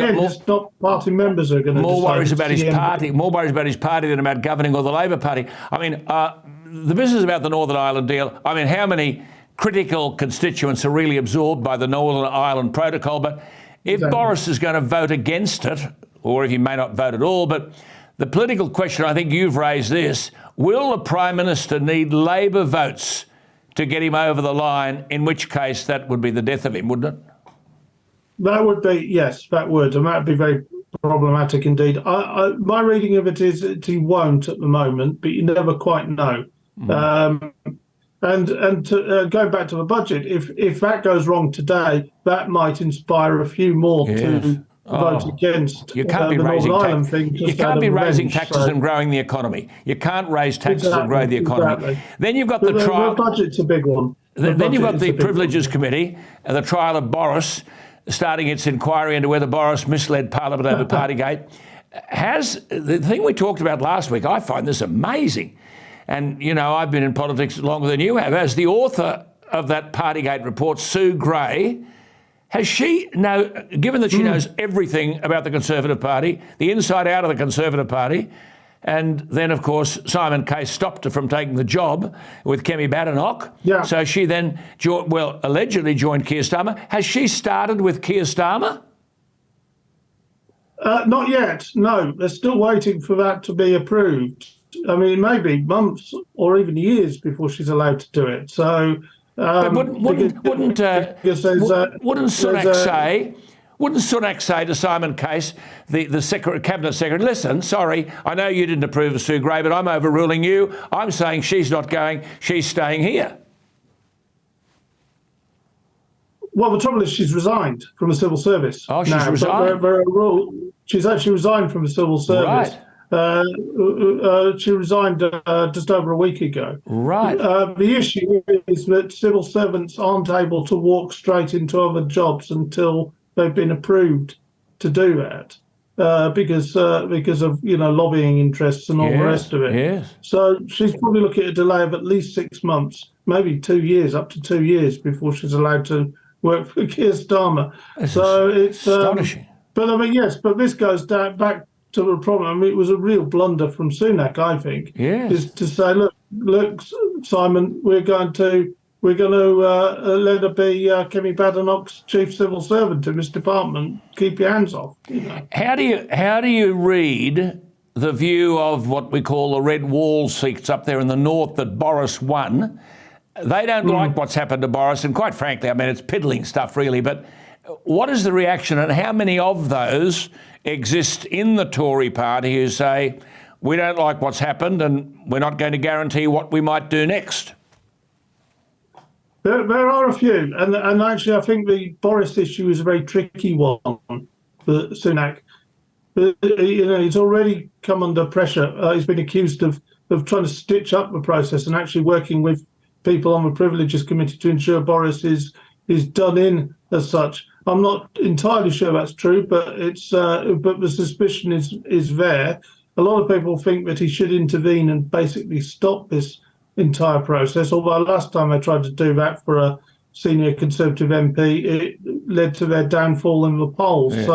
he's got more, it's not party members who are going to more worries about his party. more worries about his party than about governing or the Labor Party. I mean, the business about the Northern Ireland deal, I mean, how many critical constituents are really absorbed by the Northern Ireland Protocol? But if Boris is going to vote against it, or if he may not vote at all, but the political question, I think you've raised this, will the Prime Minister need Labor votes to get him over the line, in which case that would be the death of him, wouldn't it? That would be, yes, that would, and that would be very problematic indeed. My reading of it is that he won't at the moment, but you never quite know. And to go back to the budget, if that goes wrong today, that might inspire a few more to vote against you can't be the raising Northern Ireland thing. You can't be raising taxes and growing the economy. You can't raise taxes and grow the economy. Exactly. Then you've got the trial. The budget's a big one. Then you've got the Privileges Committee, the trial of Boris, starting its inquiry into whether Boris misled Parliament over Partygate. Has the thing we talked about last week, I find this amazing. And, you know, I've been in politics longer than you have. As the author of that Partygate report, Sue Gray, has she, given that she knows everything about the Conservative Party, the inside out of the Conservative Party, and then, of course, Simon Case stopped her from taking the job with Kemi Badenoch. Yeah. So she then, allegedly joined Keir Starmer. Has she started with Keir Starmer? Not yet, no. They're still waiting for that to be approved. I mean, it may be months or even years before she's allowed to do it. So, but wouldn't Sunak say to Simon Case, the cabinet secretary, listen, sorry, I know you didn't approve of Sue Gray, but I'm overruling you. I'm saying she's not going, she's staying here. Well, the trouble is she's resigned from the civil service. Oh, she's resigned? She's actually resigned from the civil service. Right. She resigned just over a week ago. Right. The issue is that civil servants aren't able to walk straight into other jobs until they've been approved to do that, because of lobbying interests and all the rest of it. Yes. So she's probably looking at a delay of at least 6 months, maybe 2 years, up to 2 years before she's allowed to work for Keir Starmer. So it's astonishing. But I mean, yes, but this goes back to the problem. I mean, it was a real blunder from Sunak, I think. Yes. Is to say, look, Simon, we're going to let her be Kemi Badenoch's chief civil servant in this department. Keep your hands off. You know. How do you read the view of what we call the red wall seats up there in the north that Boris won? They don't like what's happened to Boris, and quite frankly, I mean, it's piddling stuff really, but what is the reaction, and how many of those exist in the Tory party who say, we don't like what's happened and we're not going to guarantee what we might do next? There are a few, and actually I think the Boris issue is a very tricky one for Sunak. He's already come under pressure. He's been accused of trying to stitch up the process and actually working with people on the Privileges Committee to ensure Boris is done in as such. I'm not entirely sure that's true, but but the suspicion is there. A lot of people think that he should intervene and basically stop this entire process. Although last time they tried to do that for a senior Conservative MP, it led to their downfall in the polls. Yeah. So